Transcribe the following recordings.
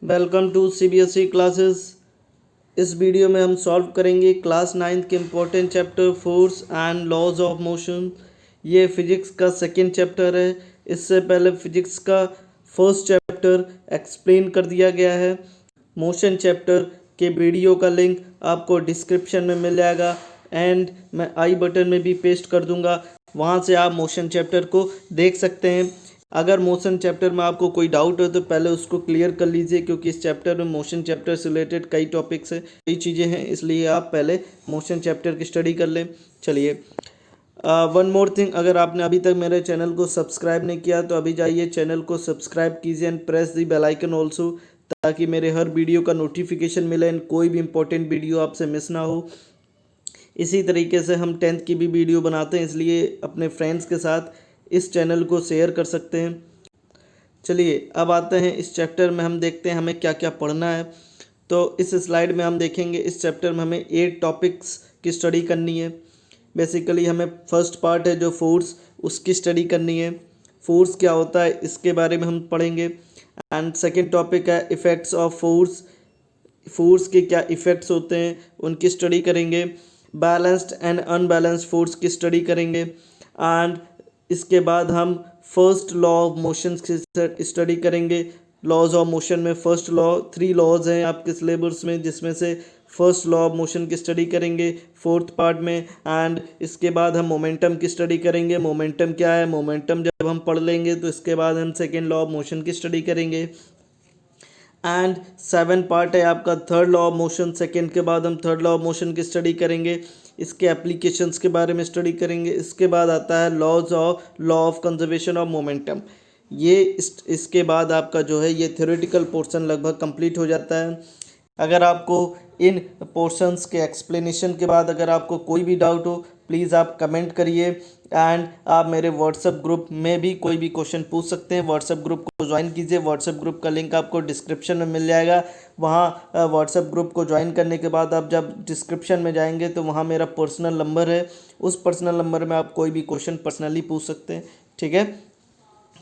Welcome to CBSE classes. इस video में हम सॉल्व करेंगे क्लास 9th के important chapter force and laws of motion. ये फिजिक्स का सेकेंड चैप्टर है। इससे पहले फिजिक्स का फर्स्ट चैप्टर एक्सप्लेन कर दिया गया है। मोशन चैप्टर के वीडियो का लिंक आपको डिस्क्रिप्शन में मिल जाएगा एंड मैं आई बटन में भी पेस्ट कर दूंगा, वहाँ से आप मोशन चैप्टर को देख सकते हैं। अगर मोशन चैप्टर में आपको कोई डाउट हो तो पहले उसको क्लियर कर लीजिए, क्योंकि इस चैप्टर में मोशन चैप्टर से रिलेटेड कई टॉपिक्स है, कई चीज़ें हैं, इसलिए आप पहले मोशन चैप्टर की स्टडी कर लें। चलिए, वन मोर थिंग, अगर आपने अभी तक मेरे चैनल को सब्सक्राइब नहीं किया तो अभी जाइए चैनल को सब्सक्राइब कीजिए and press the bell icon also, ताकि मेरे हर वीडियो का नोटिफिकेशन मिले एंड कोई भी इंपॉर्टेंट वीडियो आपसे मिस ना हो। इसी तरीके से हम 10th की भी वीडियो बनाते हैं, इसलिए अपने फ्रेंड्स के साथ इस चैनल को शेयर कर सकते हैं। चलिए, अब आते हैं इस चैप्टर में, हम देखते हैं हमें क्या क्या पढ़ना है। तो इस स्लाइड में हम देखेंगे इस चैप्टर में हमें 8 टॉपिक्स की स्टडी करनी है। बेसिकली हमें फर्स्ट पार्ट है जो फोर्स, उसकी स्टडी करनी है। फोर्स क्या होता है इसके बारे में हम पढ़ेंगे। एंड सेकेंड टॉपिक है इफ़ेक्ट्स ऑफ फोर्स, फोर्स के क्या इफ़ेक्ट्स होते हैं उनकी स्टडी करेंगे। बैलेंस्ड एंड अनबैलेंस्ड फोर्स की स्टडी करेंगे। एंड इसके बाद हम फर्स्ट लॉ ऑफ मोशन की स्टडी करेंगे। लॉज ऑफ मोशन में फर्स्ट लॉ, 3 लॉज हैं आपके सिलेबस में, जिसमें से फर्स्ट लॉ ऑफ मोशन की स्टडी करेंगे फोर्थ पार्ट में। एंड इसके बाद हम मोमेंटम की स्टडी करेंगे। मोमेंटम क्या है, मोमेंटम जब हम पढ़ लेंगे तो इसके बाद हम सेकेंड लॉ ऑफ मोशन की स्टडी करेंगे। एंड 7 पार्ट है आपका third law of motion. Second के बाद हम थर्ड लॉ ऑफ मोशन की स्टडी करेंगे, इसके एप्लीकेशंस के बारे में स्टडी करेंगे। इसके बाद आता है law of conservation of momentum. ये इसके बाद आपका जो है ये थ्योरेटिकल पोर्शन लगभग कंप्लीट हो जाता है। अगर आपको इन पोर्शंस के एक्सप्लेनेशन के बाद अगर आपको कोई भी डाउट हो, प्लीज़ आप कमेंट करिए एंड आप मेरे व्हाट्सएप ग्रुप में भी कोई भी क्वेश्चन पूछ सकते हैं। व्हाट्सएप ग्रुप को ज्वाइन कीजिए, व्हाट्सएप ग्रुप का लिंक आपको डिस्क्रिप्शन में मिल जाएगा। वहाँ व्हाट्सएप ग्रुप को ज्वाइन करने के बाद आप जब डिस्क्रिप्शन में जाएंगे तो वहाँ मेरा पर्सनल नंबर है, उस पर्सनल नंबर में आप कोई भी क्वेश्चन पर्सनली पूछ सकते हैं। ठीक है,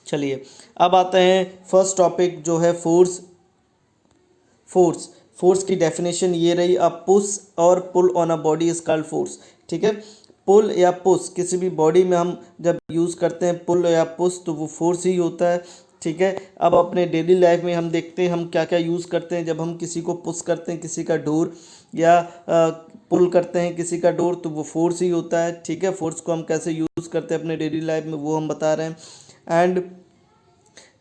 चलिए अब आते हैं फर्स्ट टॉपिक जो है फोर्स। फोर्स की डेफिनेशन ये रही, अ पुश और pull on a body is called force. ठीक है, पुल या पुश किसी भी बॉडी में हम जब यूज़ करते हैं पुल या पुश तो वो फोर्स ही होता है। ठीक है, अब अपने डेली लाइफ में हम देखते हैं हम क्या क्या यूज़ करते हैं। जब हम किसी को पुश करते हैं, किसी का डोर, या पुल करते हैं किसी का डोर, तो वो फोर्स ही होता है। ठीक है, फोर्स को हम कैसे यूज़ करते हैं अपने डेली लाइफ में वो हम बता रहे हैं। एंड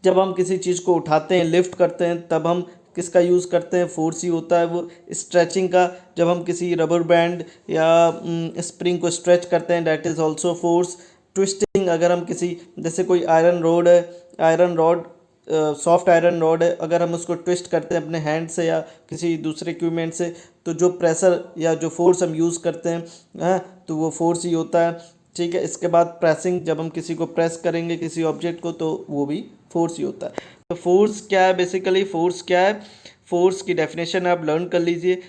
जब हम किसी चीज़ को उठाते हैं, लिफ्ट करते हैं, तब हम किसका यूज़ करते हैं, फोर्स ही होता है वो। स्ट्रेचिंग का, जब हम किसी रबर बैंड या स्प्रिंग को स्ट्रेच करते हैं, that is also force. Twisting, अगर हम किसी, जैसे कोई आयरन रोड है, iron rod, soft iron rod है, अगर हम उसको ट्विस्ट करते हैं अपने हैंड से या किसी दूसरे इक्विपमेंट से, तो जो प्रेशर या जो फोर्स हम यूज़ करते हैं तो वो फोर्स ही होता है। ठीक है, इसके बाद प्रेसिंग, जब हम किसी को प्रेस करेंगे किसी ऑब्जेक्ट को तो वो भी फोर्स ही होता है। तो फोर्स क्या है, बेसिकली फोर्स क्या है, फोर्स की डेफिनेशन आप लर्न कर लीजिए।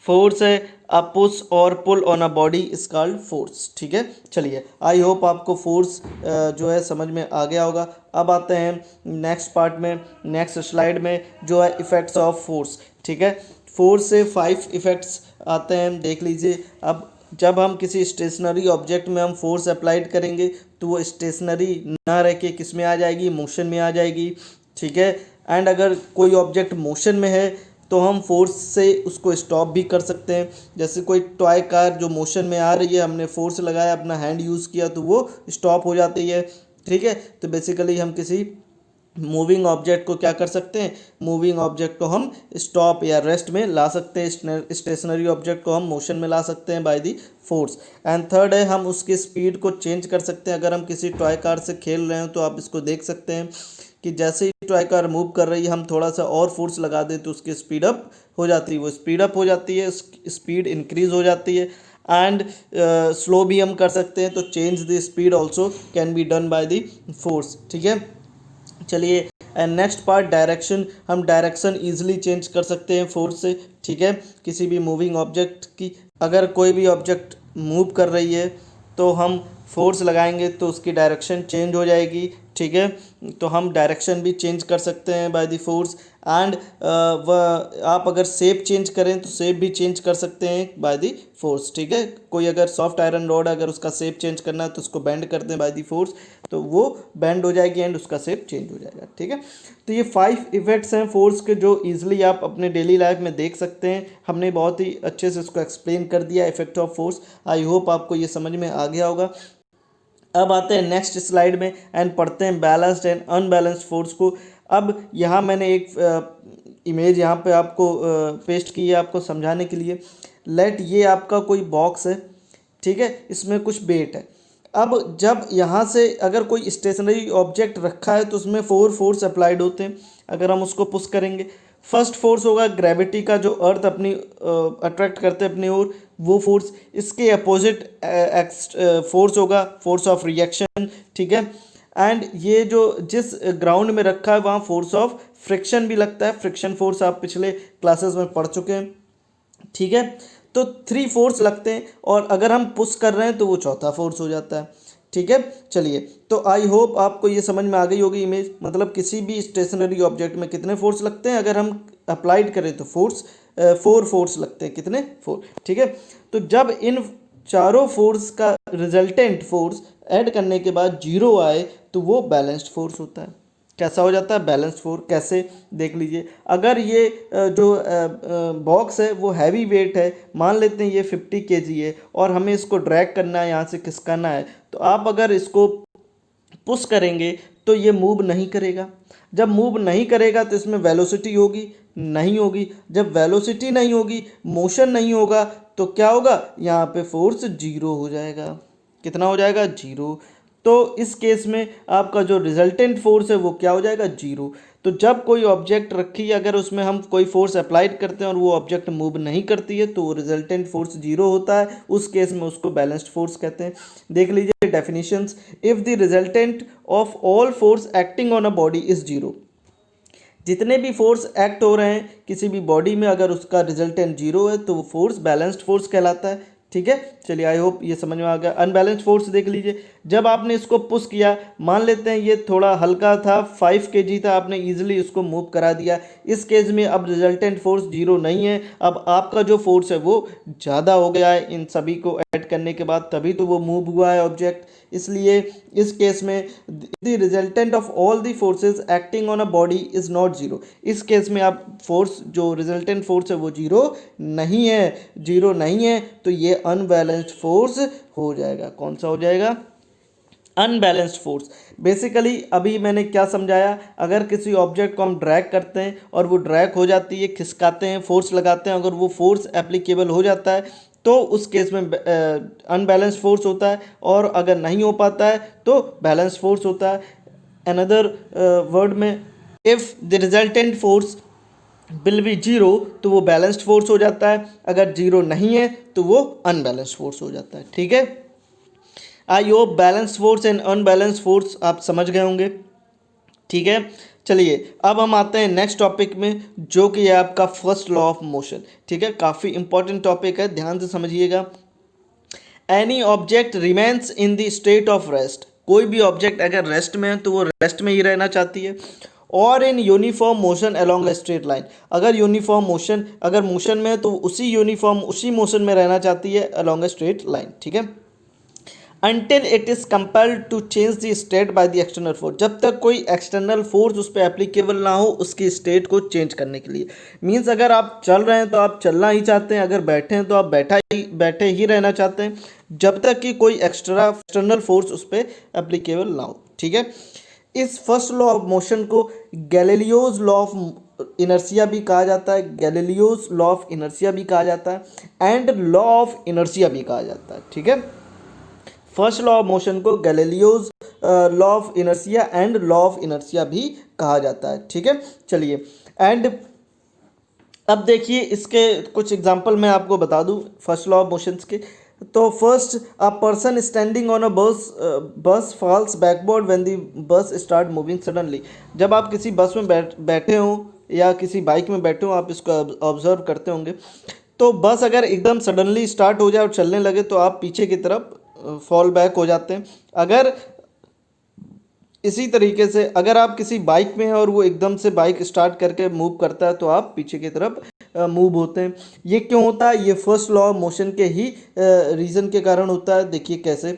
फोर्स है अ पुश और pull on a body is called force. ठीक है, चलिए, आई होप आपको फोर्स जो है समझ में आ गया होगा। अब आते हैं नेक्स्ट पार्ट में, नेक्स्ट स्लाइड में, जो है इफ़ेक्ट्स ऑफ फोर्स। ठीक है, फोर्स से 5 इफ़ेक्ट्स आते हैं, देख लीजिए। अब जब हम किसी स्टेशनरी ऑब्जेक्ट में हम फोर्स अप्लाइड करेंगे तो वो स्टेशनरी ना रह के किस में आ जाएगी, मोशन में आ जाएगी। ठीक है, एंड अगर कोई ऑब्जेक्ट मोशन में है तो हम फोर्स से उसको स्टॉप भी कर सकते हैं। जैसे कोई टॉय कार जो मोशन में आ रही है, हमने फोर्स लगाया, अपना हैंड यूज़ किया तो वो स्टॉप हो जाती है। ठीक है, तो बेसिकली हम किसी मूविंग ऑब्जेक्ट को क्या कर सकते हैं, मूविंग ऑब्जेक्ट को हम स्टॉप या रेस्ट में ला सकते हैं, स्टेशनरी ऑब्जेक्ट को हम मोशन में ला सकते हैं by the force. And third है, हम उसकी स्पीड को चेंज कर सकते हैं। अगर हम किसी टॉय कार से खेल रहे हैं तो आप इसको देख सकते हैं कि जैसे ही टॉय कार मूव कर रही है, हम थोड़ा सा और फोर्स लगा दें तो उसकी स्पीड अप हो जाती है, वो स्पीड अप हो जाती है, स्पीड इंक्रीज हो जाती है। एंड स्लो भी हम कर सकते हैं, तो change the speed also can be done by the force. ठीक है, चलिए, एंड नेक्स्ट पार्ट डायरेक्शन, हम डायरेक्शन इजीली चेंज कर सकते हैं फोर्स से। ठीक है, किसी भी मूविंग ऑब्जेक्ट की, अगर कोई भी ऑब्जेक्ट मूव कर रही है तो हम फोर्स लगाएंगे तो उसकी डायरेक्शन चेंज हो जाएगी। ठीक है, तो हम डायरेक्शन भी चेंज कर सकते हैं बाय द फोर्स। एंड आप अगर शेप चेंज करें तो शेप भी चेंज कर सकते हैं बाय द फोर्स, ठीक है। कोई अगर सॉफ्ट आयरन रॉड अगर उसका शेप चेंज करना है तो उसको बेंड कर दें बाय द फोर्स, तो वो बेंड हो जाएगी एंड उसका शेप चेंज हो जाएगा, ठीक है। तो ये 5 इफेक्ट्स हैं फोर्स के जो ईजिली आप अपने डेली लाइफ में देख सकते हैं। हमने बहुत ही अच्छे से इसको एक्सप्लेन कर दिया, effect of force. I hope आपको ये समझ में आ गया होगा। अब आते हैं नेक्स्ट स्लाइड में एंड पढ़ते हैं बैलेंस्ड एंड अनबैलेंस्ड फोर्स को। अब यहाँ मैंने एक इमेज यहाँ पे आपको पेस्ट की है आपको समझाने के लिए। लेट ये आपका कोई बॉक्स है, ठीक है, इसमें कुछ वेट है। अब जब यहाँ से अगर कोई स्टेशनरी ऑब्जेक्ट रखा है तो उसमें 4 फोर्स अप्लाइड होते हैं। अगर हम उसको पुश करेंगे, फर्स्ट फोर्स होगा ग्रेविटी का, जो अर्थ अपनी अट्रैक्ट करते हैं अपनी ओर, वो फोर्स। इसके अपोजिट फोर्स होगा फोर्स ऑफ रिएक्शन, ठीक है। एंड ये जो जिस ग्राउंड में रखा है वहाँ फोर्स ऑफ फ्रिक्शन भी लगता है। फ्रिक्शन फोर्स आप पिछले क्लासेस में पढ़ चुके हैं, ठीक है। तो 3 फोर्स लगते हैं और अगर हम पुश कर रहे हैं तो वो चौथा फोर्स हो जाता है, ठीक है। चलिए, तो आई होप आपको ये समझ में आ गई होगी इमेज। मतलब किसी भी स्टेशनरी ऑब्जेक्ट में कितने फोर्स लगते हैं, अगर हम अप्लाइड करें तो 4 फोर्स लगते हैं। कितने? 4, ठीक है। तो जब इन चारों फोर्स का रिजल्टेंट फोर्स ऐड करने के बाद 0 आए तो वो बैलेंस्ड फोर्स होता है। कैसा हो जाता है? Balanced force. कैसे? देख लीजिए। अगर ये जो बॉक्स है वो हैवी वेट है, मान लेते हैं ये 50 केजी है और हमें इसको ड्रैग करना है, यहाँ से खिसकाना है, तो आप अगर इसको पुश करेंगे तो ये मूव नहीं करेगा। जब मूव नहीं करेगा तो इसमें वेलोसिटी होगी? नहीं होगी। जब वेलोसिटी नहीं होगी, मोशन नहीं होगा, तो क्या होगा? यहाँ पे फोर्स 0 हो जाएगा। कितना हो जाएगा? 0। तो इस केस में आपका जो रिजल्टेंट फोर्स है वो क्या हो जाएगा? 0। तो जब कोई ऑब्जेक्ट रखी, अगर उसमें हम कोई फोर्स अप्लाइड करते हैं और वो ऑब्जेक्ट मूव नहीं करती है तो वो रिजल्टेंट फोर्स 0 होता है। उस केस में उसको बैलेंस्ड फोर्स कहते हैं। देख लीजिए definitions. If the resultant of all force acting on a body is 0, जितने भी फोर्स एक्ट हो रहे हैं किसी भी बॉडी में, अगर उसका रिजल्टेंट 0 है तो वो फोर्स बैलेंस्ड फोर्स कहलाता है, ठीक है। चलिए, आई होप ये समझ में आ गया। अनबैलेंस्ड फोर्स देख लीजिए। जब आपने इसको पुश किया, मान लेते हैं ये थोड़ा हल्का था, 5 केजी था, आपने इजीली इसको मूव करा दिया। इस केस में अब रिजल्टेंट फोर्स 0 नहीं है, अब आपका जो फोर्स है वो ज़्यादा हो गया है इन सभी को ऐड करने के बाद, तभी तो वो मूव हुआ है ऑब्जेक्ट। इसलिए इस केस में the resultant of all the forces acting on a body is not 0। इस केस में आप फोर्स जो रिजल्टेंट फोर्स है वो 0 नहीं है। 0 नहीं है तो ये अनबैलेंस्ड फोर्स हो जाएगा। कौन सा हो जाएगा? Unbalanced force. बेसिकली अभी मैंने क्या समझाया, अगर किसी ऑब्जेक्ट को हम ड्रैग करते हैं और वो ड्रैग हो जाती है, खिसकाते हैं, फोर्स लगाते हैं, अगर वो फोर्स एप्लीकेबल हो जाता है तो उस केस में अनबैलेंस्ड फोर्स होता है, और अगर नहीं हो पाता है तो बैलेंस्ड फोर्स होता है। अनदर वर्ड में, if the resultant force will be 0 तो वो बैलेंस्ड फोर्स हो जाता है, अगर 0 नहीं है तो वो अनबैलेंस्ड फोर्स हो जाता है, ठीक है। I hope balanced force and unbalanced force आप समझ गए होंगे, ठीक है। चलिए, अब हम आते हैं नेक्स्ट टॉपिक में, जो कि है आपका फर्स्ट लॉ ऑफ मोशन, ठीक है। काफ़ी इंपॉर्टेंट टॉपिक है, ध्यान से समझिएगा। Any object remains in the state of rest. कोई भी ऑब्जेक्ट अगर रेस्ट में है तो वो रेस्ट में ही रहना चाहती है। और in uniform motion along a straight line. अगर यूनिफॉर्म मोशन, अगर मोशन में है तो उसी यूनिफॉर्म उसी मोशन में रहना चाहती है अलोंग ए स्ट्रेट लाइन, ठीक है। Until it is compelled to change the state by the external force. जब तक कोई एक्सटर्नल फोर्स उस पर एप्लीकेबल ना हो उसकी स्टेट को चेंज करने के लिए। मीन्स अगर आप चल रहे हैं तो आप चलना ही चाहते हैं, अगर बैठे हैं तो आप बैठे ही रहना चाहते हैं, जब तक कि कोई एक्सटर्नल फोर्स उस पर एप्लीकेबल ना हो, ठीक है। इस फर्स्ट लॉ ऑफ मोशन को गैलीलियोज लॉ ऑफ इनर्शिया भी कहा जाता है, गैलीलियोज लॉ ऑफ इनर्शिया भी कहा जाता है, एंड लॉ ऑफ इनर्शिया भी कहा जाता है, ठीक है। फर्स्ट लॉ ऑफ मोशन को Galileo's law of inertia and law of inertia भी कहा जाता है, ठीक है। चलिए, एंड अब देखिए इसके कुछ एग्जांपल मैं आपको बता दूं फर्स्ट लॉ ऑफ मोशंस के। तो first, a person standing on a bus falls backward when the bus start moving suddenly. जब आप किसी बस में बैठे हों या किसी बाइक में बैठे हों, आप इसको ऑब्जर्व करते होंगे, तो बस अगर एकदम सडनली स्टार्ट हो जाए और चलने लगे तो आप पीछे की तरफ फॉल बैक हो जाते हैं। अगर इसी तरीके से अगर आप किसी बाइक में हैं और वो एकदम से बाइक स्टार्ट करके मूव करता है तो आप पीछे की तरफ मूव होते हैं। ये क्यों होता है? ये फर्स्ट लॉ ऑफ मोशन के ही रीज़न के कारण होता है। देखिए कैसे,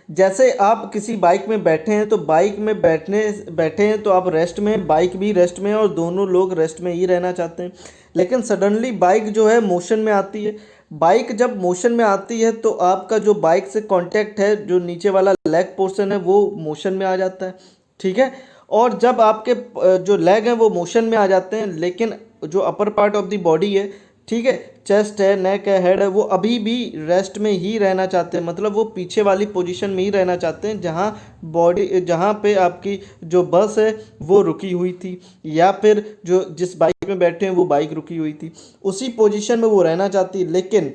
जैसे आप किसी बाइक में बैठे हैं तो बाइक में बैठे हैं तो आप रेस्ट में, बाइक भी रेस्ट में है और दोनों लोग रेस्ट में ही रहना चाहते हैं। लेकिन सडनली बाइक जो है मोशन में आती है। बाइक जब मोशन में आती है तो आपका जो बाइक से कांटेक्ट है, जो नीचे वाला लेग पोर्शन है, वो मोशन में आ जाता है। ठीक है। और जब आपके जो लेग हैं वो मोशन में आ जाते हैं, लेकिन जो upper part of the body है, ठीक है, चेस्ट है, नेक है, हेड है, वो अभी भी रेस्ट में ही रहना चाहते हैं। मतलब वो पीछे वाली पोजीशन में ही रहना चाहते हैं जहाँ पे आपकी जो बस है वो रुकी हुई थी, या फिर जो जिस बाइक में बैठे हैं वो बाइक रुकी हुई थी, उसी पोजीशन में वो रहना चाहती है। लेकिन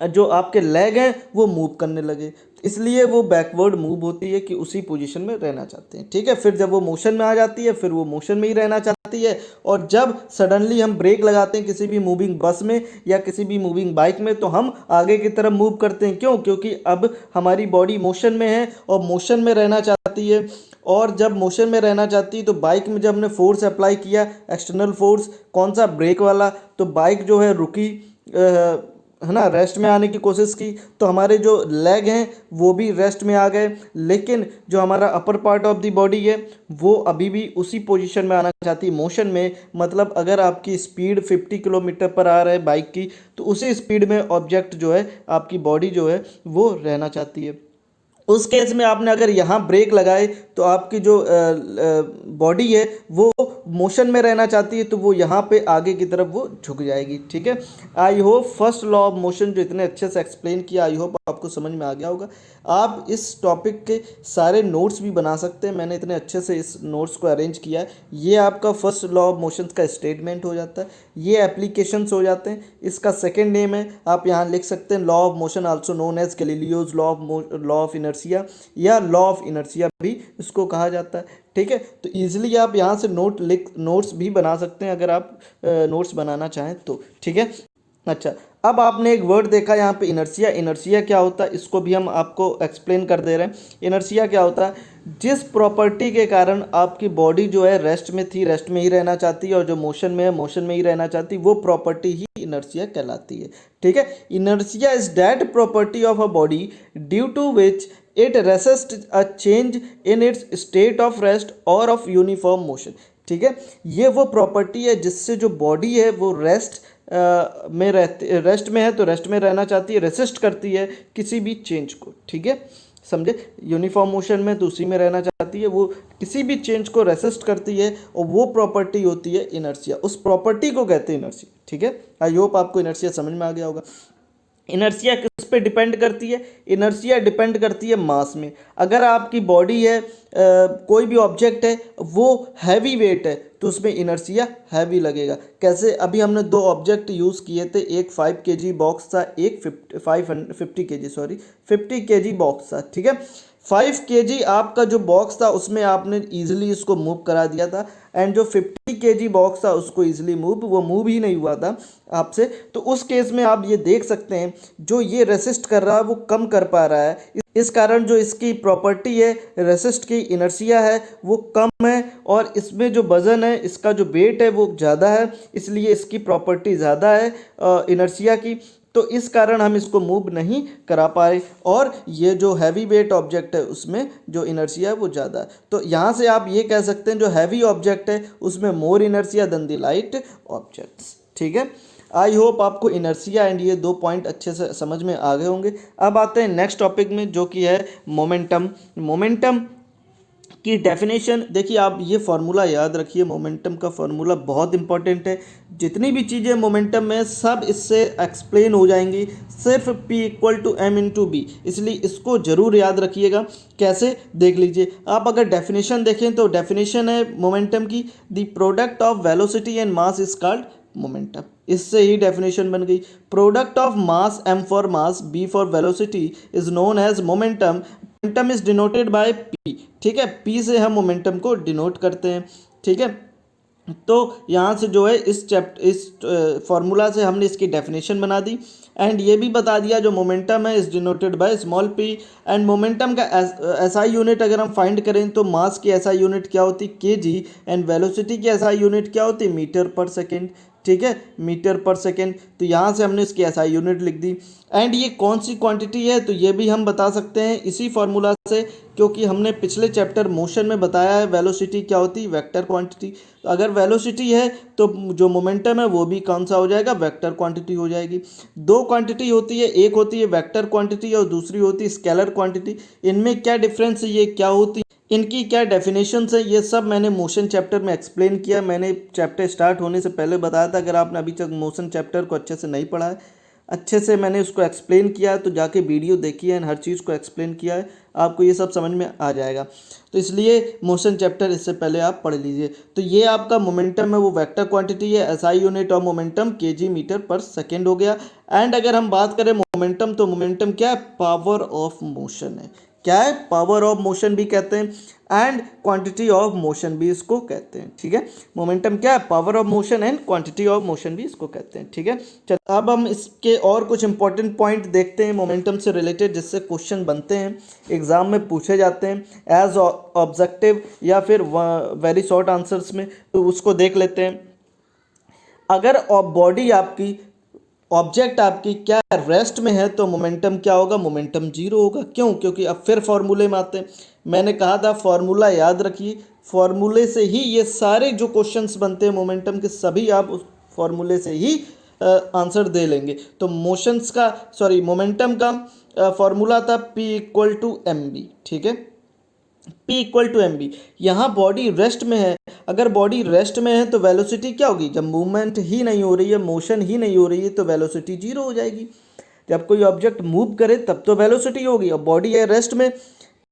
जो आपके लेग हैं वो मूव करने लगे, इसलिए वो बैकवर्ड मूव होती है कि उसी पोजीशन में रहना चाहते हैं। ठीक है। फिर जब वो मोशन में आ जाती है फिर वो मोशन में ही रहना चाहती है। और जब सडनली हम ब्रेक लगाते हैं किसी भी मूविंग बस में या किसी भी मूविंग बाइक में, तो हम आगे की तरफ मूव करते हैं। क्यों? क्योंकि अब हमारी बॉडी मोशन में है और मोशन में रहना चाहती है। और जब मोशन में रहना चाहती है तो बाइक में जब हमने फोर्स अप्लाई किया, एक्सटर्नल फोर्स, कौन सा? ब्रेक वाला, तो बाइक जो है रुकी, है ना, रेस्ट में आने की कोशिश की, तो हमारे जो लेग हैं वो भी रेस्ट में आ गए। लेकिन जो हमारा upper part of the body है वो अभी भी उसी पोजीशन में आना चाहती है, मोशन में। मतलब अगर आपकी स्पीड 50 किलोमीटर पर आ रहा है बाइक की, तो उसी स्पीड में ऑब्जेक्ट जो है, आपकी बॉडी जो है वो रहना चाहती है। उस केस में आपने अगर यहाँ ब्रेक लगाए तो आपकी जो बॉडी है वो मोशन में रहना चाहती है, तो वो यहाँ पे आगे की तरफ वो झुक जाएगी। ठीक है। I hope first law of motion जो इतने अच्छे से एक्सप्लेन किया, आई होप आपको समझ में आ गया होगा। आप इस टॉपिक के सारे नोट्स भी बना सकते हैं, मैंने इतने अच्छे से इस नोट्स को अरेंज किया है। ये आपका फर्स्ट लॉ ऑफ मोशन का स्टेटमेंट हो जाता है, ये एप्लीकेशंस हो जाते हैं। इसका सेकेंड नेम है, आप यहाँ लिख सकते हैं, law of motion also known as Galileo's law of inertia, या लॉ ऑफ इनर्शिया भी इसको कहा जाता है। ठीक है। तो ईजिली आप यहाँ से नोट्स भी बना सकते हैं अगर आप नोट्स बनाना चाहें तो। ठीक है। अच्छा, अब आपने एक वर्ड देखा यहाँ पे, इनर्शिया। इनर्शिया क्या होता है इसको भी हम आपको एक्सप्लेन कर दे रहे हैं। इनर्शिया क्या होता है? जिस प्रॉपर्टी के कारण आपकी बॉडी जो है रेस्ट में थी, रेस्ट में ही रहना चाहती है, और जो मोशन में है, मोशन में ही रहना चाहती है, वो प्रॉपर्टी ही इनर्शिया कहलाती है। ठीक है। Inertia is that property of a body due to which it resist a change in its state of rest और ऑफ यूनिफॉर्म मोशन। ठीक है। ये वो प्रॉपर्टी है जिससे जो बॉडी है वो रेस्ट में है तो रेस्ट में रहना चाहती है, रेसिस्ट करती है किसी भी चेंज को। ठीक है, समझे? यूनिफॉर्म मोशन में तो उसी में रहना चाहती है, वो किसी भी चेंज को रेसिस्ट करती है, और वो प्रॉपर्टी होती है इनर्शिया। उस प्रॉपर्टी को कहते हैं इनर्शिया। ठीक है। आई होप आपको इनर्शिया समझ में आ गया होगा। इनर्शिया किस पे डिपेंड करती है? इनर्शिया डिपेंड करती है मास में। अगर आपकी बॉडी है, कोई भी ऑब्जेक्ट है, वो हैवी वेट है, तो उसमें इनर्शिया हैवी लगेगा। कैसे? अभी हमने दो ऑब्जेक्ट यूज़ किए थे, एक 5 kg बॉक्स था, एक 50 kg बॉक्स था। ठीक है। 5 kg आपका जो बॉक्स था उसमें आपने ईजिली इसको मूव करा दिया था, एंड जो 50 kg बॉक्स था उसको ईजिली वो मूव ही नहीं हुआ था आपसे। तो उस केस में आप ये देख सकते हैं, जो ये रेसिस्ट कर रहा है वो कम कर पा रहा है। इस कारण जो इसकी प्रॉपर्टी है रेसिस्ट की, इनर्शिया है, वो कम है, और इसमें जो वजन है, इसका जो वेट है वो ज़्यादा है, इसलिए इसकी प्रॉपर्टी ज़्यादा है इनर्शिया की। तो इस कारण हम इसको मूव नहीं करा पाए, और ये जो हैवी वेट ऑब्जेक्ट है उसमें जो इनर्शिया है वो ज़्यादा है। तो यहाँ से आप ये कह सकते हैं जो हैवी ऑब्जेक्ट है उसमें more inertia than the light objects. ठीक है। आई होप आपको इनर्शिया एंड ये दो पॉइंट अच्छे से समझ में आ गए होंगे। अब आते हैं नेक्स्ट टॉपिक में, जो कि है मोमेंटम। मोमेंटम की डेफिनेशन देखिए, आप ये फार्मूला याद रखिए, मोमेंटम का फार्मूला बहुत इंपॉर्टेंट है। जितनी भी चीज़ें मोमेंटम में सब इससे एक्सप्लेन हो जाएंगी, सिर्फ P = m/b, इसलिए इसको ज़रूर याद रखिएगा। कैसे? देख लीजिए, आप अगर डेफिनेशन देखें तो डेफिनेशन है मोमेंटम की, the product of velocity and mass is called momentum. इससे ही डेफिनेशन बन गई। Product of mass m for mass, b for velocity is known as momentum. Momentum is denoted by p। ठीक है, p से हम मोमेंटम को डिनोट करते हैं। ठीक है। तो यहाँ से जो है इस फॉर्मूला से हमने इसकी डेफिनेशन बना दी एंड ये भी बता दिया जो मोमेंटम है is denoted by small P and momentum का एसआई यूनिट अगर हम फाइंड करें तो मास की एसआई यूनिट क्या होती केजी एंड वेलोसिटी की एसआई यूनिट क्या होती मीटर पर सेकेंड। ठीक है, मीटर पर सेकेंड। तो यहाँ से हमने इसकी एसआई यूनिट लिख दी एंड ये कौन सी क्वांटिटी है तो ये भी हम बता सकते हैं इसी फॉर्मूला से, क्योंकि हमने पिछले चैप्टर मोशन में बताया है वेलोसिटी क्या होती है वेक्टर क्वांटिटी। तो अगर वेलोसिटी है तो जो मोमेंटम है वो भी कौन सा हो जाएगा वेक्टर क्वांटिटी हो जाएगी। दो क्वांटिटी होती है, एक होती है वेक्टर क्वांटिटी और दूसरी होती है स्केलर क्वांटिटी। इनमें क्या डिफरेंस है, ये क्या होती है, इनकी क्या डेफिनेशंस है, ये सब मैंने मोशन चैप्टर में एक्सप्लेन किया। मैंने चैप्टर स्टार्ट होने से पहले बताया था, अगर आपने अभी तक मोशन चैप्टर को अच्छे से नहीं पढ़ा है, अच्छे से मैंने उसको एक्सप्लेन किया है तो जाके वीडियो देखिए एंड हर चीज़ को एक्सप्लेन किया है, आपको ये सब समझ में आ जाएगा। तो इसलिए मोशन चैप्टर इससे पहले आप पढ़ लीजिए। तो ये आपका मोमेंटम है वो वेक्टर क्वांटिटी है, SI unit of momentum KG metre per second हो गया। एंड अगर हम बात करें मोमेंटम तो मोमेंटम क्या है पावर ऑफ मोशन है। क्या है, पावर ऑफ मोशन भी कहते हैं एंड क्वांटिटी ऑफ मोशन भी इसको कहते हैं। ठीक है, मोमेंटम क्या है power of motion and quantity of motion भी इसको कहते हैं। ठीक है, चलो अब हम इसके और कुछ इंपॉर्टेंट पॉइंट देखते हैं मोमेंटम से रिलेटेड, जिससे क्वेश्चन बनते हैं एग्जाम में पूछे जाते हैं एज ऑब्जेक्टिव या फिर वेरी शॉर्ट आंसर्स में। तो उसको देख लेते हैं। अगर बॉडी आपकी ऑब्जेक्ट आपकी क्या रेस्ट में है तो मोमेंटम क्या होगा, मोमेंटम जीरो होगा। क्यों, क्योंकि अब फिर फॉर्मूले में आते हैं। मैंने कहा था फॉर्मूला याद रखिए, फॉर्मूले से ही ये सारे जो क्वेश्चंस बनते हैं मोमेंटम के सभी आप उस फॉर्मूले से ही आंसर दे लेंगे। तो मोमेंटम का फॉर्मूला था P equal to M B. ठीक है, P equal to M B. यहाँ बॉडी रेस्ट में है, अगर बॉडी रेस्ट में है तो वेलोसिटी क्या होगी, जब मूवमेंट ही नहीं हो रही है, मोशन ही नहीं हो रही है तो वेलोसिटी जीरो हो जाएगी। जब कोई ऑब्जेक्ट मूव करे तब तो वेलोसिटी होगी, और बॉडी है रेस्ट में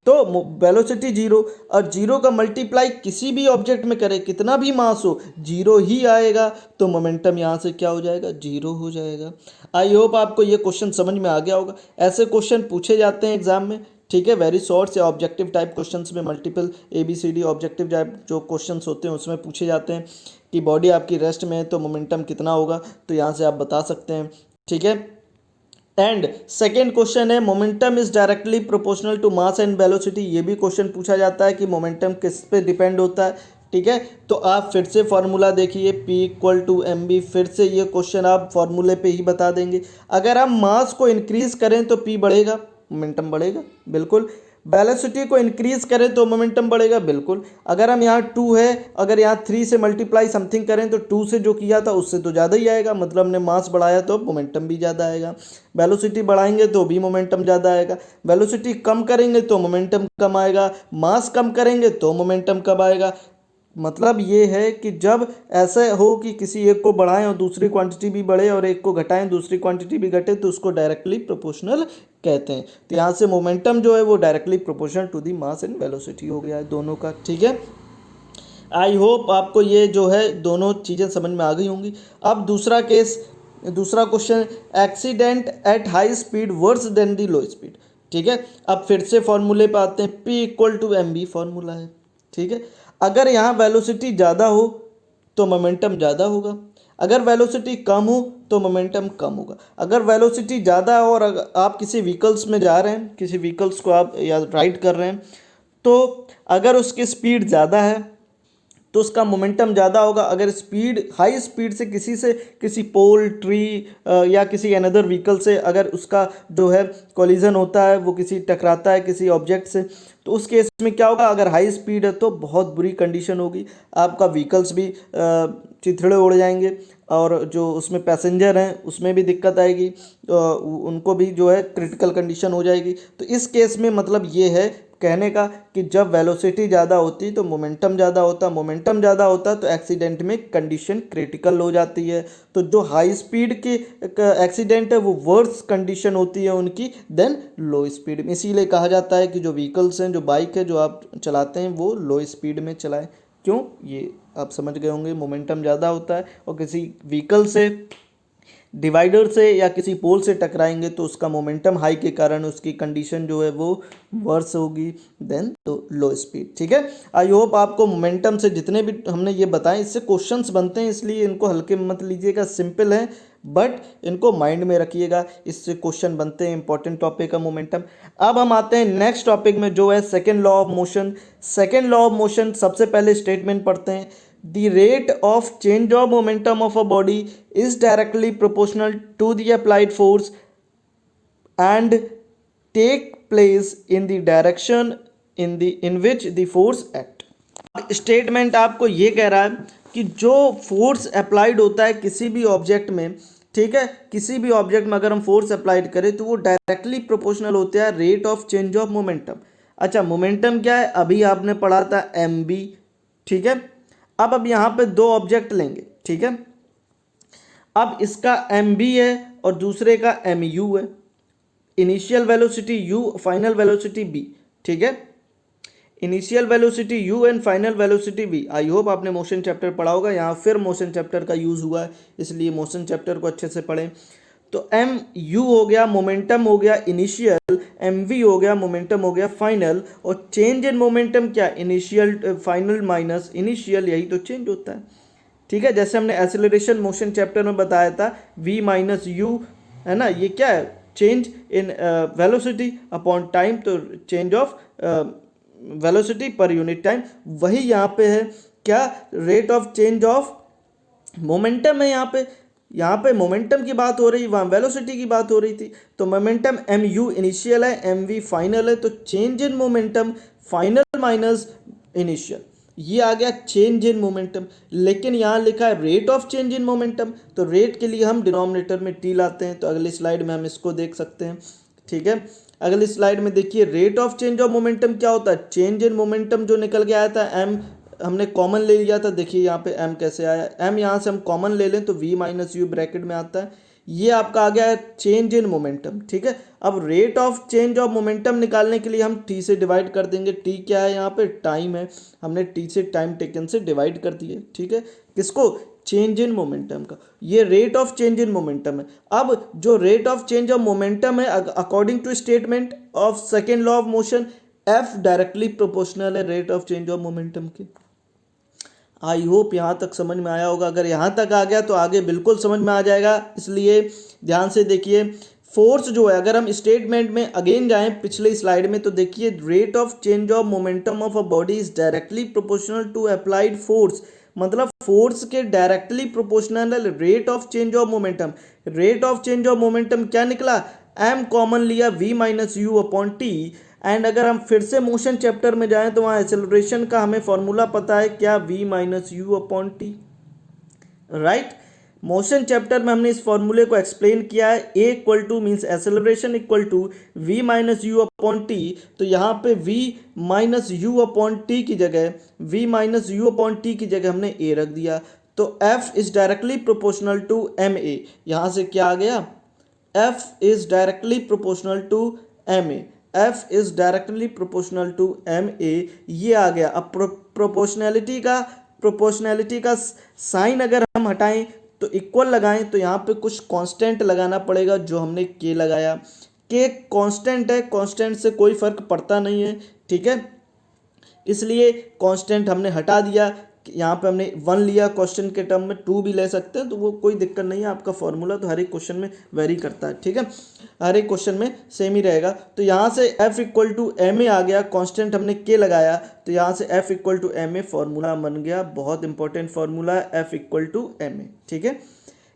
तो वेलोसिटी जीरो। और जीरो का मल्टीप्लाई किसी भी ऑब्जेक्ट में करे, कितना भी मास हो, जीरो ही आएगा। तो मोमेंटम यहाँ से क्या हो जाएगा, जीरो हो जाएगा। आई होप आपको ये क्वेश्चन समझ में आ गया होगा। ऐसे क्वेश्चन पूछे जाते हैं एग्जाम में। ठीक है, वेरी शॉर्ट से ऑब्जेक्टिव टाइप क्वेश्चंस में मल्टीपल ABCD ऑब्जेक्टिव टाइप जो क्वेश्चंस होते हैं उसमें पूछे जाते हैं कि बॉडी आपकी रेस्ट में है तो मोमेंटम कितना होगा, तो यहाँ से आप बता सकते हैं। ठीक है, एंड सेकेंड क्वेश्चन है momentum is directly proportional to mass and velocity. ये भी क्वेश्चन पूछा जाता है कि मोमेंटम किस पे डिपेंड होता है। ठीक है, तो आप फिर से फॉर्मूला देखिए P equal to M B. फिर से ये क्वेश्चन आप फॉर्मूले पे ही बता देंगे। अगर हम मास को इंक्रीज करें तो P बढ़ेगा, मोमेंटम बढ़ेगा, बिल्कुल। वेलोसिटी को इंक्रीज करें तो मोमेंटम बढ़ेगा, बिल्कुल। अगर हम यहाँ 2 है, अगर यहाँ 3 से मल्टीप्लाई समथिंग करें तो 2 से जो किया था उससे तो ज़्यादा ही आएगा, मतलब हमने मास बढ़ाया तो मोमेंटम भी ज़्यादा आएगा। वेलोसिटी बढ़ाएंगे तो भी मोमेंटम ज़्यादा आएगा, वेलोसिटी कम करेंगे तो मोमेंटम कम आएगा, मास कम करेंगे तो मोमेंटम कम आएगा। मतलब ये है कि जब ऐसा हो कि किसी एक को बढ़ाएं और दूसरी क्वांटिटी भी बढ़े और एक को घटाएं दूसरी क्वांटिटी भी घटे तो उसको डायरेक्टली प्रोपोर्शनल कहते हैं। तो यहाँ से मोमेंटम जो है वो directly proportional to the mass and velocity हो गया है दोनों का। ठीक है, आई होप आपको ये जो है दोनों चीज़ें समझ में आ गई होंगी। अब दूसरा question, accident at high speed worse than the low speed. ठीक है, अब फिर से फॉर्मूले पे आते हैं। P equal to M B formula है। ठीक है, अगर यहाँ वेलोसिटी ज़्यादा हो तो मोमेंटम ज़्यादा होगा, अगर वेलोसिटी कम हो तो मोमेंटम कम होगा। अगर वेलोसिटी ज़्यादा है और आप किसी व्हीकल्स में जा रहे हैं, किसी व्हीकल्स को आप या राइड कर रहे हैं, तो अगर उसकी स्पीड ज़्यादा है तो उसका मोमेंटम ज़्यादा होगा। अगर स्पीड हाई स्पीड से किसी पोल ट्री या किसी अनदर व्हीकल से अगर उसका जो है कोलिजन होता है, वो किसी टकराता है किसी ऑब्जेक्ट से, तो उस केस में क्या होगा, अगर हाई स्पीड है तो बहुत बुरी कंडीशन होगी, आपका व्हीकल्स भी चिथड़े उड़ जाएंगे और जो उसमें पैसेंजर हैं उसमें भी दिक्कत आएगी, उनको भी जो है क्रिटिकल कंडीशन हो जाएगी। तो इस केस में मतलब ये है कहने का कि जब वेलोसिटी ज़्यादा होती तो मोमेंटम ज़्यादा होता तो एक्सीडेंट में कंडीशन क्रिटिकल हो जाती है। तो जो हाई स्पीड की एक्सीडेंट है वो वर्स कंडीशन होती है उनकी देन लो स्पीड में। इसीलिए कहा जाता है कि जो व्हीकल्स हैं, जो बाइक है जो आप चलाते हैं वो लो स्पीड में चलाएं। क्यों, ये आप समझ गए होंगे, मोमेंटम ज़्यादा होता है और किसी व्हीकल से डिवाइडर से या किसी पोल से टकराएंगे तो उसका मोमेंटम हाई के कारण उसकी कंडीशन जो है वो वर्स होगी देन तो लो स्पीड। ठीक है, आई होप आपको मोमेंटम से जितने भी हमने ये बताए इससे क्वेश्चंस बनते हैं, इसलिए इनको हल्के में मत लीजिएगा, सिंपल है बट इनको माइंड में रखिएगा, इससे क्वेश्चन बनते हैं, इंपॉर्टेंट टॉपिक है मोमेंटम। अब हम आते हैं नेक्स्ट टॉपिक में जो है second law of motion. Second law of motion, सबसे पहले स्टेटमेंट पढ़ते हैं, the rate of change of momentum of a body is directly proportional to the applied force and take place in the direction in which the force act। Statement आपको ये कह रहा है कि जो फोर्स अप्लाइड होता है किसी भी ऑब्जेक्ट में, ठीक है, किसी भी ऑब्जेक्ट में अगर हम फोर्स अप्लाइड करें तो वो डायरेक्टली प्रोपोर्शनल होता है rate of change of momentum. अच्छा, मोमेंटम क्या है, अभी आपने पढ़ा था एम बी। ठीक है, अब यहाँ पे दो ऑब्जेक्ट लेंगे, ठीक है, अब इसका एम बी है और दूसरे का एम यू है, initial velocity U, final velocity B. ठीक है, initial velocity U and final velocity V. I hope आपने मोशन चैप्टर पढ़ा होगा, यहाँ फिर मोशन चैप्टर का यूज़ हुआ है, इसलिए मोशन चैप्टर को अच्छे से पढ़ें। तो एम यू हो गया मोमेंटम हो गया इनिशियल, एम वी हो गया मोमेंटम हो गया फाइनल, और चेंज इन मोमेंटम क्या, इनिशियल फाइनल माइनस इनिशियल, यही तो चेंज होता है। ठीक है, जैसे हमने एक्सेलरेशन मोशन चैप्टर में बताया था वी माइनस यू, है ना, ये क्या है, change in velocity upon time, तो change of velocity per unit time, वही यहाँ पे है क्या, rate of change of momentum है। यहाँ पे मोमेंटम की बात हो रही, वहाँ वेलोसिटी की बात हो रही थी। तो मोमेंटम एम यू इनिशियल है, एम वी फाइनल है, तो change in momentum final minus initial, ये आ गया चेंज इन मोमेंटम। लेकिन यहाँ लिखा है rate of change in momentum, तो रेट के लिए हम डिनोमिनेटर में टी लाते हैं, तो अगली स्लाइड में हम इसको देख सकते हैं। ठीक है, अगली स्लाइड में देखिए रेट ऑफ चेंज ऑफ मोमेंटम क्या होता है, चेंज इन मोमेंटम जो निकल के आया था एम, हमने कॉमन ले लिया था, देखिए यहाँ पे m कैसे आया, m यहाँ से हम कॉमन ले लें तो v माइनस यू ब्रैकेट में आता है, ये आपका आ गया है चेंज इन मोमेंटम। ठीक है, अब rate of change of momentum निकालने के लिए हम t से डिवाइड कर देंगे, t क्या है यहाँ पे, टाइम है, हमने t से टाइम टेकन से डिवाइड कर दिए। ठीक है, किसको, चेंज इन मोमेंटम का, ये rate of change in momentum है। अब जो rate of change of momentum है according to statement of second law of motion, f directly proportional है rate of change of momentum के। आई होप यहाँ तक समझ में आया होगा, अगर यहाँ तक आ गया तो आगे बिल्कुल समझ में आ जाएगा, इसलिए ध्यान से देखिए। फोर्स जो है, अगर हम स्टेटमेंट में अगेन जाएं पिछले स्लाइड में, तो देखिए rate of change of momentum of a body is directly proportional to applied force, मतलब फोर्स के directly proportional rate of change of momentum. रेट ऑफ चेंज ऑफ मोमेंटम क्या निकला, एम कॉमन लिया v minus U upon T, and अगर हम फिर से मोशन चैप्टर में जाएं तो वहाँ एक्सेलरेशन का हमें फॉर्मूला पता है क्या, v minus U upon T, right. Motion chapter में हमने इस फॉर्मूले को एक्सप्लेन किया है, a equal to means acceleration equal to v minus U upon T, तो यहाँ पे v minus U upon T की जगह, v minus U upon T की जगह हमने a रख दिया, तो f is directly proportional to M A, यहाँ से क्या आ गया, f is directly proportional to M A, f is directly proportional to M A, ये आ गया। अब प्रोपोर्शनैलिटी का साइन अगर हम हटाएं तो इक्वल लगाएं, तो यहाँ पे कुछ कांस्टेंट लगाना पड़ेगा, जो हमने k लगाया, k कांस्टेंट है, कांस्टेंट से कोई फर्क पड़ता नहीं है। ठीक है, इसलिए कांस्टेंट हमने हटा दिया, यहाँ पे हमने 1 लिया, क्वेश्चन के टर्म में 2 भी ले सकते हैं, तो वो कोई दिक्कत नहीं है, आपका फॉर्मूला तो हर एक क्वेश्चन में वेरी करता है। ठीक है, हर एक क्वेश्चन में सेम ही रहेगा। तो यहाँ से f equal to M a आ गया, कांस्टेंट हमने k लगाया, तो यहाँ से f equal to M a formula बन गया, बहुत इंपॉर्टेंट फॉर्मूला है f equal to M a. ठीक है,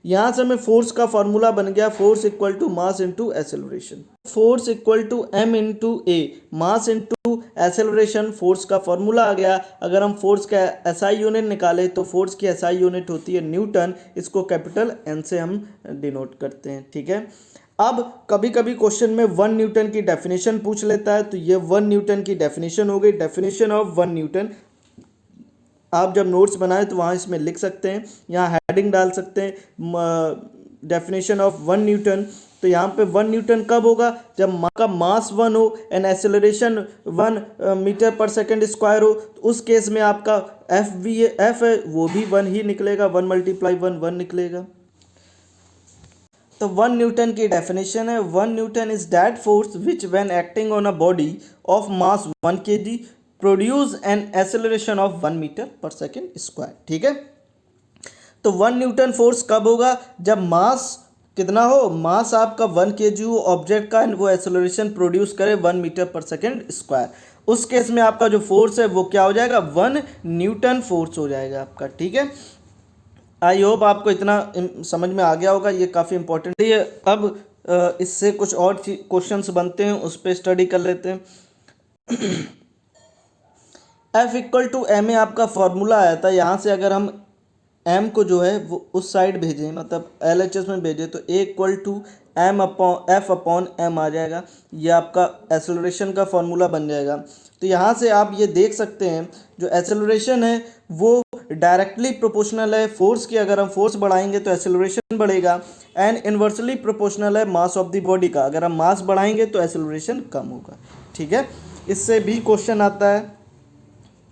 यहाँ से हमें फोर्स का फॉर्मूला बन गया, force equal to mass into acceleration, force equal to m into A, mass into acceleration, force का फॉर्मूला आ गया। अगर हम फोर्स का एसआई यूनिट निकाले तो फोर्स की एसआई यूनिट होती है न्यूटन, इसको कैपिटल N से हम डिनोट करते हैं। ठीक है, अब कभी कभी क्वेश्चन में 1 न्यूटन की डेफिनेशन पूछ लेता है, तो ये 1 न्यूटन की डेफिनेशन हो गई, डेफिनेशन ऑफ 1 न्यूटन। आप जब नोट्स बनाएं तो वहाँ इसमें लिख सकते हैं, यहाँ हेडिंग डाल सकते हैं, डेफिनेशन ऑफ 1 न्यूटन। तो यहाँ पे 1 न्यूटन कब होगा, जब का मास 1 हो एंड एक्सेलरेशन 1 मीटर पर सेकंड स्क्वायर हो, तो उस केस में आपका एफ है वो भी 1 ही निकलेगा, 1 × 1 1 निकलेगा। तो 1 न्यूटन की डेफिनेशन है, 1 newton is that force which when acting on a body of mass 1 kg produce an acceleration of 1 metre per second square. ठीक है, तो 1 न्यूटन फोर्स कब होगा, जब मास कितना हो, मास आपका 1 kg हो ऑब्जेक्ट का, एंड वो एक्सेलरेशन प्रोड्यूस करे 1 मीटर पर सेकेंड स्क्वायर। उस केस में आपका जो फोर्स है वो क्या हो जाएगा, 1 न्यूटन फोर्स हो जाएगा आपका। ठीक है, आई होप आपको इतना समझ में आ गया होगा, ये काफ़ी इंपॉर्टेंट है। अब इससे कुछ और क्वेश्चंस बनते हैं, उस पर स्टडी कर लेते हैं। F=ma आपका फॉर्मूला आया था, यहाँ से अगर हम m को जो है वो उस साइड भेजें, मतलब LHS में भेजें, तो A=F/m आ जाएगा। ये आपका एक्सेलरेशन का फॉर्मूला बन जाएगा। तो यहाँ से आप ये देख सकते हैं जो एक्सेलरेशन है वो डायरेक्टली प्रोपोर्शनल है फोर्स की। अगर हम फोर्स बढ़ाएंगे तो एक्सेलरेशन बढ़ेगा, एंड इन्वर्सली प्रोपोर्शनल है मास ऑफ द बॉडी का। अगर हम मास बढ़ाएंगे तो एक्सेलरेशन कम होगा। ठीक है, इससे भी क्वेश्चन आता है,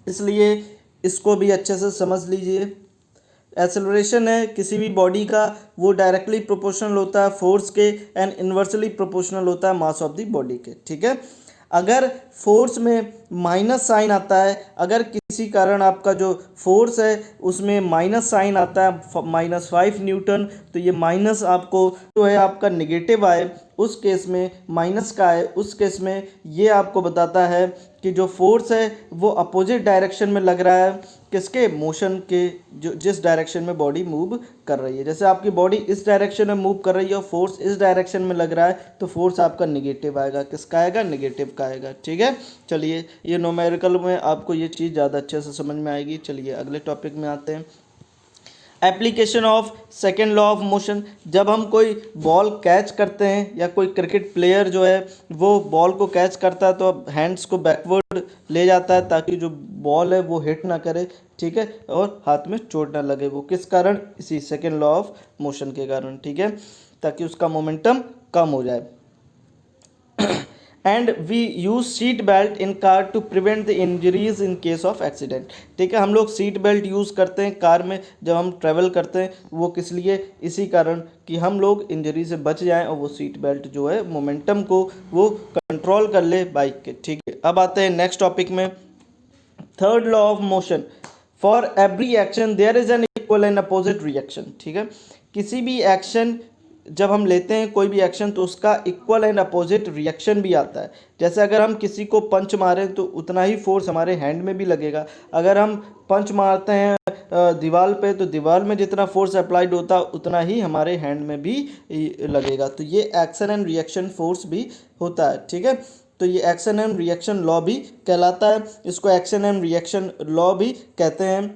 इसलिए इसको भी अच्छे से समझ लीजिए। एक्सेलरेशन है किसी भी बॉडी का, वो डायरेक्टली प्रोपोर्शनल होता है फोर्स के, एंड इन्वर्सली प्रोपोर्शनल होता है मास ऑफ द बॉडी के। ठीक है, अगर फोर्स में माइनस साइन आता है, अगर किसी कारण आपका जो फोर्स है उसमें माइनस साइन आता है -5 न्यूटन, तो ये माइनस आपको जो है आपका निगेटिव आए, उस केस में माइनस का है, उस केस में ये आपको बताता है कि जो फोर्स है वो अपोजिट डायरेक्शन में लग रहा है, किसके, मोशन के, जो जिस डायरेक्शन में बॉडी मूव कर रही है। जैसे आपकी बॉडी इस डायरेक्शन में मूव कर रही है और फोर्स इस डायरेक्शन में लग रहा है, तो फोर्स आपका निगेटिव आएगा। किसका आएगा, निगेटिव का आएगा। ठीक है, चलिए ये न्यूमेरिकल में आपको ये चीज़ ज़्यादा अच्छे से समझ में आएगी। चलिए अगले टॉपिक में आते हैं, application of second law of motion. जब हम कोई बॉल कैच करते हैं, या कोई क्रिकेट प्लेयर जो है वो बॉल को कैच करता है, तो अब हैंड्स को बैकवर्ड ले जाता है ताकि जो बॉल है वो हिट ना करे। ठीक है, और हाथ में चोट ना लगे। वो किस कारण, इसी सेकेंड लॉ ऑफ मोशन के कारण। ठीक है, ताकि उसका मोमेंटम कम हो जाए। And we use seat belt in car to prevent the injuries in case of accident. ठीक है, हम लोग सीट बेल्ट यूज़ करते हैं कार में जब हम ट्रैवल करते हैं, वो किस लिए, इसी कारण कि हम लोग इंजरी से बच जाएं, और वो सीट बेल्ट जो है मोमेंटम को वो कंट्रोल कर ले बाइक के। ठीक है, अब आते हैं नेक्स्ट टॉपिक में, third law of motion. For every action there is an equal and opposite reaction. ठीक है, किसी भी एक्शन जब हम लेते हैं कोई भी एक्शन, तो उसका इक्वल एंड अपोजिट रिएक्शन भी आता है। जैसे अगर हम किसी को पंच मारें तो उतना ही फोर्स हमारे हैंड में भी लगेगा। अगर हम पंच मारते हैं दीवार पे, तो दीवार में जितना फोर्स अप्लाइड होता है उतना ही हमारे हैंड में भी लगेगा। तो ये एक्शन एंड रिएक्शन फोर्स भी होता है। ठीक है, तो ये एक्शन एंड रिएक्शन लॉ भी कहलाता है, इसको एक्शन एंड रिएक्शन लॉ भी कहते हैं।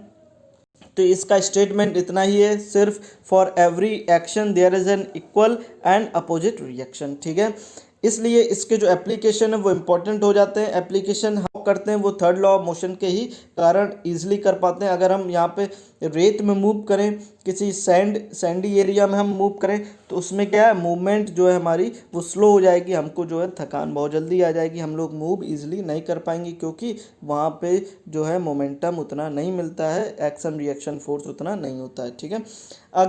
तो इसका स्टेटमेंट इतना ही है, सिर्फ for every action there is an equal and opposite reaction. ठीक है, इसलिए इसके जो एप्लीकेशन है वो इंपॉर्टेंट हो जाते हैं। एप्लीकेशन हम करते हैं वो थर्ड लॉ ऑफ मोशन के ही कारण ईजिली कर पाते हैं। अगर हम यहाँ पे रेत में मूव करें, किसी सैंडी एरिया में हम मूव करें, तो उसमें क्या है, मूवमेंट जो है हमारी वो स्लो हो जाएगी, हमको जो है थकान बहुत जल्दी आ जाएगी, हम लोग मूव ईजिली नहीं कर पाएंगे, क्योंकि वहाँ पे जो है मोमेंटम उतना नहीं मिलता है, एक्शन रिएक्शन फोर्स उतना नहीं होता है। ठीक है,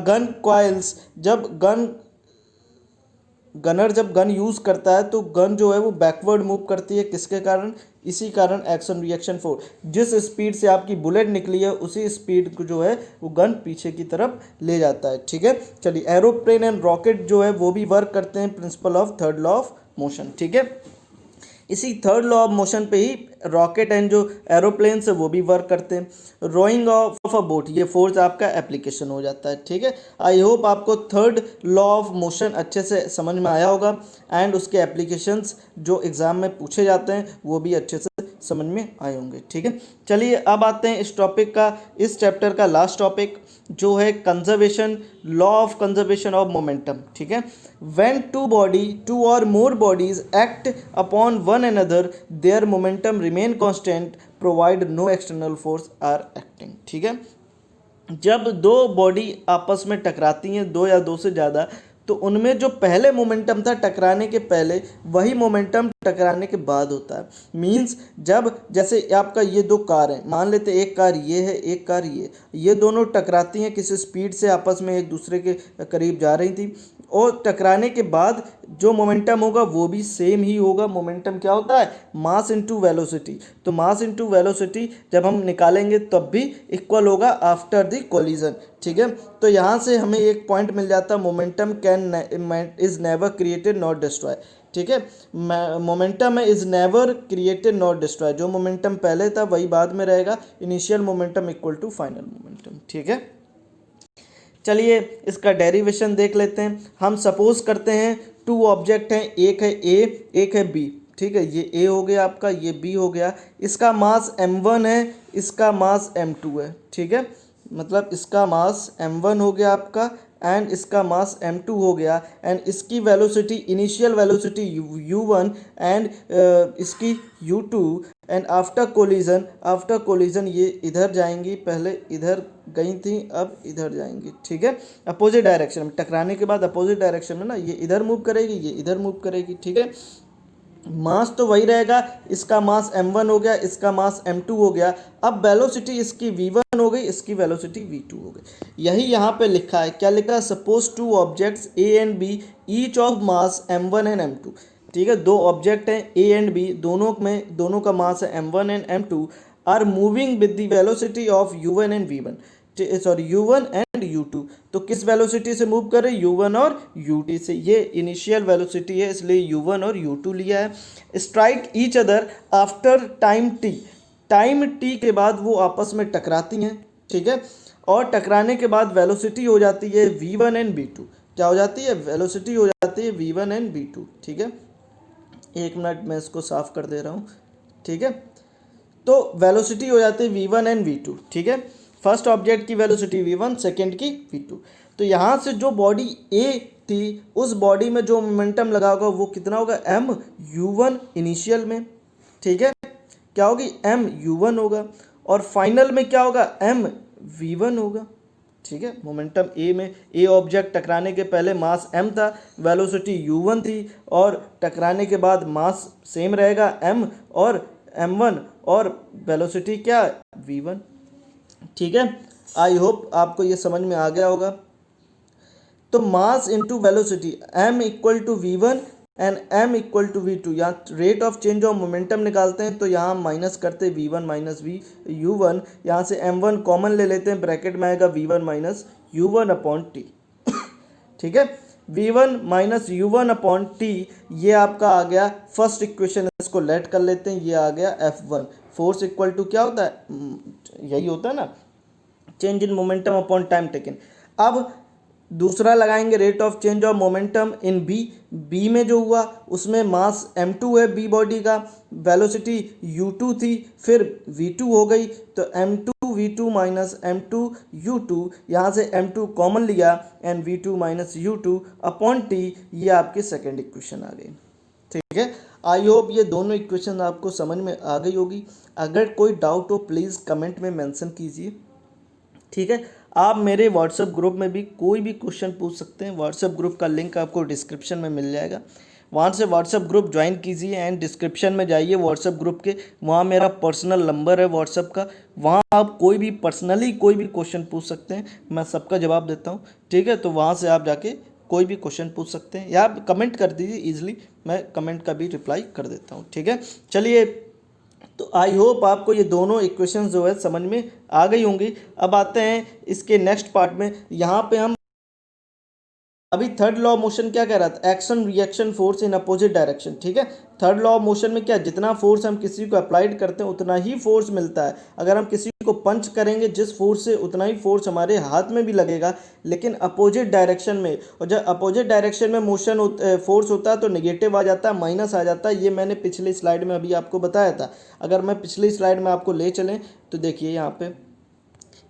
गन कॉइल्स, जब गनर जब गन यूज़ करता है तो गन जो है वो बैकवर्ड मूव करती है, किसके कारण, इसी कारण एक्शन रिएक्शन फोर्स। जिस स्पीड से आपकी बुलेट निकली है उसी स्पीड को जो है वो गन पीछे की तरफ ले जाता है। ठीक है, चलिए एरोप्लेन एंड रॉकेट जो है वो भी वर्क करते हैं principle of third law of motion. ठीक है, इसी थर्ड लॉ ऑफ मोशन पे ही रॉकेट एंड जो एरोप्लेन है वो भी वर्क करते हैं। रोइंग ऑफ अ बोट, ये फोर्स आपका एप्लीकेशन हो जाता है। ठीक है, आई होप आपको थर्ड लॉ ऑफ मोशन अच्छे से समझ में आया होगा, एंड उसके एप्लीकेशंस जो एग्ज़ाम में पूछे जाते हैं वो भी अच्छे से समझ में आए होंगे। ठीक है, चलिए अब आते हैं इस टॉपिक का, इस चैप्टर का लास्ट टॉपिक जो है conservation, law of conservation of momentum. ठीक है, व्हेन टू और more bodies act upon one another their momentum remain constant provide no external force are acting. ठीक है, जब दो बॉडी आपस में टकराती हैं, दो या दो से ज़्यादा, तो उनमें जो पहले मोमेंटम था टकराने के पहले, वही मोमेंटम टकराने के बाद होता है। मींस जब जैसे आपका ये दो कार हैं, मान लेते एक कार ये है, एक कार ये दोनों टकराती हैं किसी स्पीड से, आपस में एक दूसरे के करीब जा रही थी, और टकराने के बाद जो मोमेंटम होगा वो भी सेम ही होगा। मोमेंटम क्या होता है? मास इनटू वेलोसिटी। तो मास इनटू वेलोसिटी जब हम निकालेंगे तब भी इक्वल होगा आफ्टर द कोलिजन। ठीक है, तो यहाँ से हमें एक पॉइंट मिल जाता है, momentum is never created not destroy. ठीक है, momentum is never created not destroy. जो मोमेंटम पहले था वही बाद में रहेगा। Initial momentum equal to final momentum. ठीक है, चलिए इसका डेरिवेशन देख लेते हैं। हम सपोज करते हैं टू ऑब्जेक्ट हैं, एक है ए, एक है बी। ठीक है, ये ए हो गया आपका, ये बी हो गया। इसका मास m1 है, इसका मास m2 है। ठीक है, मतलब इसका मास m1 हो गया आपका एंड इसका मास m2 हो गया, एंड इसकी velocity, initial velocity u1 and इसकी u2, एंड आफ्टर कोलिजन ये इधर जाएंगी, पहले इधर गई थी अब इधर जाएंगी। ठीक है, अपोजिट डायरेक्शन में, टकराने के बाद अपोजिट डायरेक्शन में ना, ये इधर मूव करेगी, ये इधर मूव करेगी। ठीक है, मास तो वही रहेगा, इसका मास m1 हो गया, इसका मास m2 हो गया। अब वेलोसिटी इसकी v1 हो गई, इसकी वेलोसिटी v2 हो गई। यही यहाँ पे लिखा है, क्या लिखा है? Suppose two objects a and b each of mass m1 and m2। ठीक है, दो ऑब्जेक्ट हैं a एंड b, दोनों का मास है m1 and m2, are moving with the velocity of u1 and v1, u1 and u2। तो किस velocity से मूव कर रहे हैं? u1 और u2 से। ये इनिशियल वेलोसिटी है, इसलिए u1 और u2 लिया है। Strike each other after time t, time t के बाद वो आपस में टकराती हैं। ठीक है, और टकराने के बाद वेलोसिटी हो जाती है v1 एंड v2। क्या हो जाती है? वेलोसिटी हो जाती है v1 एंड v2। ठीक है, एक मिनट मैं इसको साफ कर दे रहा हूँ। ठीक है, तो वेलोसिटी हो जाती है v1 एंड v2। ठीक है, फर्स्ट ऑब्जेक्ट की वेलोसिटी v1, सेकेंड की v2। तो यहाँ से जो बॉडी a थी, उस बॉडी में जो मोमेंटम लगा होगा वो कितना होगा? m u1 इनिशियल में। ठीक है, क्या होगी? m u1 होगा, और फाइनल में क्या होगा? m v1 होगा। ठीक है, मोमेंटम a में, a ऑब्जेक्ट टकराने के पहले मास m था, वेलोसिटी u1 थी, और टकराने के बाद मास सेम रहेगा m और m1, और वेलोसिटी क्या? v1। ठीक है, आई होप आपको ये समझ में आ गया होगा। तो mass into velocity, m equal to v1 and m equal to v2। यहाँ rate of change of momentum निकालते हैं, तो यहाँ माइनस करते v1 माइनस u1, यहाँ से m1 कॉमन ले लेते हैं, ब्रैकेट में आएगा v1 minus u1 upon t। ठीक है, v1 minus u1 upon t, ये आपका आ गया फर्स्ट इक्वेशन। इसको लेट कर लेते हैं, ये आ गया f1। फोर्स इक्वल टू क्या होता है? यही होता है ना, change in momentum upon time taken. अब दूसरा लगाएंगे, rate of change of momentum in B में जो हुआ उसमें मास m2 है बी बॉडी का, वेलोसिटी u2 थी, फिर v2 हो गई, तो m2 v2 minus m2 u2, यहाँ से m2 कॉमन लिया and v2 minus u2 upon t, ये आपकी सेकेंड इक्वेशन आ गई। ठीक है, आई होप ये दोनों इक्वेशन आपको समझ में आ गई होगी। अगर कोई डाउट हो प्लीज़ कमेंट में मेंशन कीजिए। ठीक है, आप मेरे व्हाट्सएप ग्रुप में भी कोई भी क्वेश्चन पूछ सकते हैं। व्हाट्सएप ग्रुप का लिंक आपको डिस्क्रिप्शन में मिल जाएगा, वहाँ से व्हाट्सएप ग्रुप ज्वाइन कीजिए एंड डिस्क्रिप्शन में जाइए व्हाट्सएप ग्रुप के, वहाँ मेरा पर्सनल नंबर है व्हाट्सएप का, वहाँ आप कोई भी पर्सनली कोई भी क्वेश्चन पूछ सकते हैं, मैं सबका जवाब देता हूँ। ठीक है, तो वहाँ से आप जाके कोई भी क्वेश्चन पूछ सकते हैं, या आप कमेंट कर दीजिए ईजिली, मैं कमेंट का भी रिप्लाई कर देता हूँ। ठीक है, चलिए, तो आई होप आपको ये दोनों इक्वेशंस जो है समझ में आ गई होंगी। अब आते हैं इसके नेक्स्ट पार्ट में। यहाँ पे हम अभी थर्ड लॉ ऑफ मोशन क्या कह रहा था? Action reaction force in opposite direction. ठीक है, थर्ड लॉ ऑफ मोशन में क्या, जितना फोर्स हम किसी को अप्लाइड करते हैं उतना ही फोर्स मिलता है। अगर हम किसी को पंच करेंगे जिस फोर्स से, उतना ही फोर्स हमारे हाथ में भी लगेगा, लेकिन अपोजिट डायरेक्शन में। और जब अपोजिट डायरेक्शन में मोशन फोर्स होता है तो निगेटिव आ जाता है, माइनस आ जाता है। ये मैंने पिछली स्लाइड में अभी आपको बताया था। अगर मैं पिछली स्लाइड में आपको ले चलें तो देखिए यहाँ पे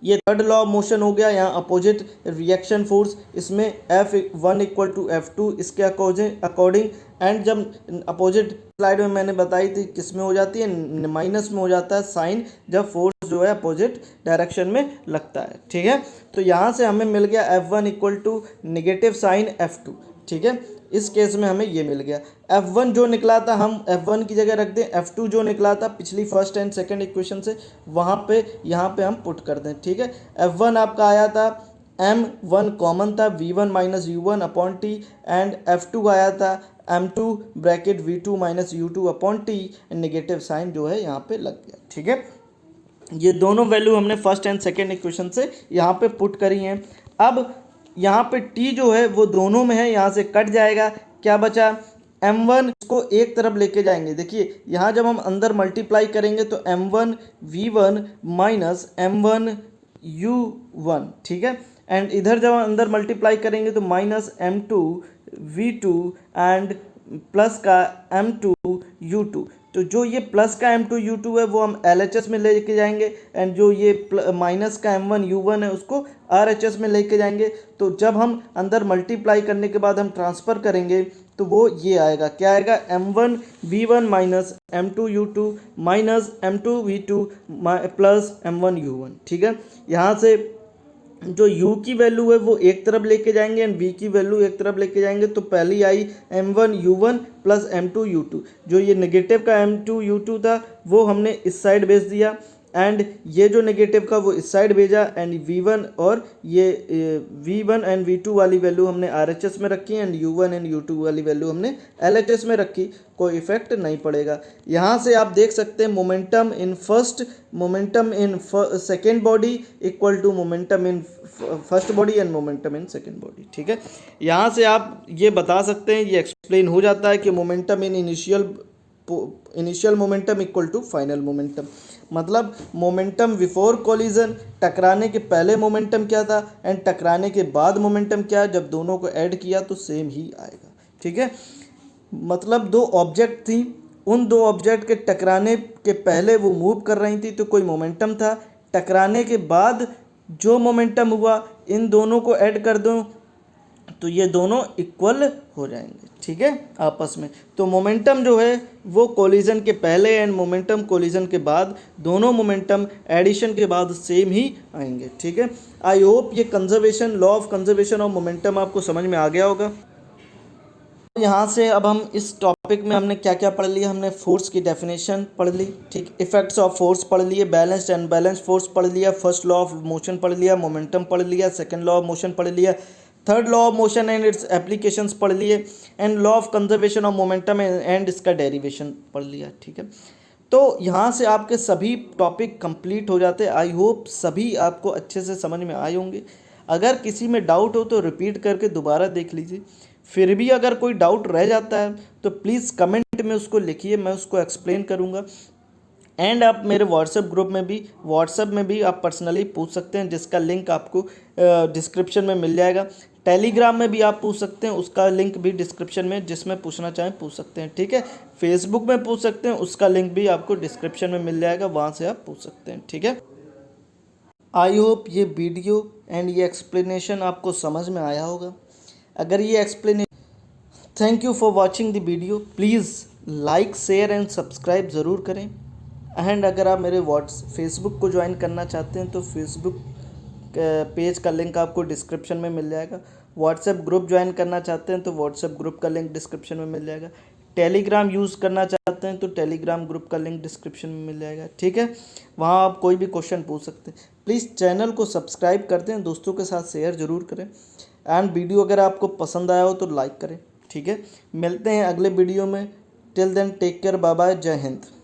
ये थर्ड लॉ ऑफ मोशन हो गया। यहाँ अपोजिट रिएक्शन फोर्स, इसमें F1 इक्वल टू F2 इसके अकॉर्डिंग, एंड जब अपोजिट स्लाइड में मैंने बताई थी किस में हो जाती है, माइनस में हो जाता है साइन, जब फोर्स जो है अपोजिट डायरेक्शन में लगता है। ठीक है, तो यहाँ से हमें मिल गया F1 equal to negative sign F2। ठीक है, इस केस में हमें ये मिल गया। F1 जो निकला था हम F1 की जगह रख दें, F2 जो निकला था पिछली फर्स्ट एंड सेकंड इक्वेशन से वहाँ पे यहाँ पे हम पुट कर दें, ठीक है। F1 आपका आया था M1 कॉमन था V1 minus U1 upon T, and F2 आया था M2 bracket V2 minus U2 upon T, negative sign जो है यहाँ पे लग गया, ठीक है। ये दोनों वैल्यू हमने फर्स्ट एंड सेकेंड इक्वेशन से यहाँ पे पुट करी हैं। अब यहाँ पे t जो है वो दोनों में है, यहाँ से कट जाएगा, क्या बचा m1 को एक तरफ लेके जाएंगे। देखिए यहाँ जब हम अंदर मल्टीप्लाई करेंगे तो m1 v1 minus m1 u1, ठीक है, एंड इधर जब हम अंदर मल्टीप्लाई करेंगे तो minus m2 v2 and plus का m2 u2। तो जो ये प्लस का m2 u2 है वो हम LHS में लेके जाएंगे, एंड जो ये माइनस का m1 u1 है उसको RHS में लेके जाएंगे। तो जब हम अंदर मल्टीप्लाई करने के बाद हम ट्रांसफ़र करेंगे तो वो ये आएगा, क्या आएगा, m1 v1 minus m2 u2 minus m2 v2 plus m1 u1, ठीक है। यहाँ से जो u की वैल्यू है वो एक तरफ लेके जाएंगे एंड v की वैल्यू एक तरफ लेके जाएंगे। तो पहली आई m1 u1 plus m2 u2, जो ये नेगेटिव का m2 u2 था वो हमने इस साइड भेज दिया, एंड ये जो नेगेटिव का वो इस साइड भेजा, एंड v1 और ये v1 एंड v2 वाली वैल्यू हमने RHS में रखी, एंड u1 एंड u2 वाली वैल्यू हमने LHS में रखी, कोई इफेक्ट नहीं पड़ेगा। यहाँ से आप देख सकते हैं momentum in second body equal to momentum in first body and momentum in second body, ठीक है। यहाँ से आप ये बता सकते हैं, ये एक्सप्लेन हो जाता है कि momentum in initial momentum equal to final momentum, मतलब मोमेंटम बिफोर कोलिजन, टकराने के पहले मोमेंटम क्या था एंड टकराने के बाद मोमेंटम क्या है, जब दोनों को ऐड किया तो सेम ही आएगा, ठीक है। मतलब दो ऑब्जेक्ट थी, उन दो ऑब्जेक्ट के टकराने के पहले वो मूव कर रही थी तो कोई मोमेंटम था, टकराने के बाद जो मोमेंटम हुआ इन दोनों को ऐड कर दो तो ये दोनों इक्वल हो जाएंगे, ठीक है, आपस में। तो मोमेंटम जो है वो कोलिजन के पहले एंड मोमेंटम कोलिजन के बाद, दोनों मोमेंटम एडिशन के बाद सेम ही आएंगे, ठीक है। आई होप ये conservation, law of conservation of momentum आपको समझ में आ गया होगा। यहाँ से अब हम इस टॉपिक में हमने क्या क्या पढ़ लिया, हमने फोर्स की डेफिनेशन पढ़ ली, ठीक, इफेक्ट्स ऑफ फोर्स पढ़ लिए, बैलेंस्ड एंड अनबैलेंस्ड फोर्स पढ़ लिया, फर्स्ट लॉ ऑफ मोशन पढ़ लिया, मोमेंटम पढ़ लिया, सेकंड लॉ ऑफ मोशन पढ़ लिया, third law of motion and it's applications पढ़ लिए, and law of conservation of momentum and इसका डेरिवेशन पढ़ लिया, ठीक है। तो यहाँ से आपके सभी टॉपिक कंप्लीट हो जाते हैं। आई होप सभी आपको अच्छे से समझ में आए होंगे। अगर किसी में डाउट हो तो रिपीट करके दोबारा देख लीजिए, फिर भी अगर कोई डाउट रह जाता है तो प्लीज़ कमेंट में उसको लिखिए, मैं उसको एक्सप्लेन करूँगा। एंड आप मेरे व्हाट्सएप में भी आप पर्सनली पूछ सकते हैं, जिसका लिंक आपको डिस्क्रिप्शन में मिल जाएगा। टेलीग्राम में भी आप पूछ सकते हैं, उसका लिंक भी डिस्क्रिप्शन में, जिसमें पूछना चाहें पूछ सकते हैं, ठीक है। फेसबुक में पूछ सकते हैं, उसका लिंक भी आपको डिस्क्रिप्शन में मिल जाएगा, वहाँ से आप पूछ सकते हैं, ठीक है। आई होप ये वीडियो एंड ये एक्सप्लेनेशन आपको समझ में आया होगा। अगर ये explanation, thank you for watching the video, please like share and subscribe ज़रूर करें। एंड अगर आप मेरे फेसबुक को ज्वाइन करना चाहते हैं तो फेसबुक पेज का लिंक आपको डिस्क्रिप्शन में मिल जाएगा। व्हाट्सएप ग्रुप ज्वाइन करना चाहते हैं तो व्हाट्सएप ग्रुप का लिंक डिस्क्रिप्शन में मिल जाएगा। टेलीग्राम यूज़ करना चाहते हैं तो टेलीग्राम ग्रुप का लिंक डिस्क्रिप्शन में मिल जाएगा, ठीक है। वहाँ आप कोई भी क्वेश्चन पूछ सकते हैं। प्लीज़ चैनल को सब्सक्राइब करते हैं, दोस्तों के साथ शेयर ज़रूर करें, एंड वीडियो अगर आपको पसंद आया हो तो लाइक करें, ठीक है। मिलते हैं अगले वीडियो में। Till then take care, bye bye, जय हिंद।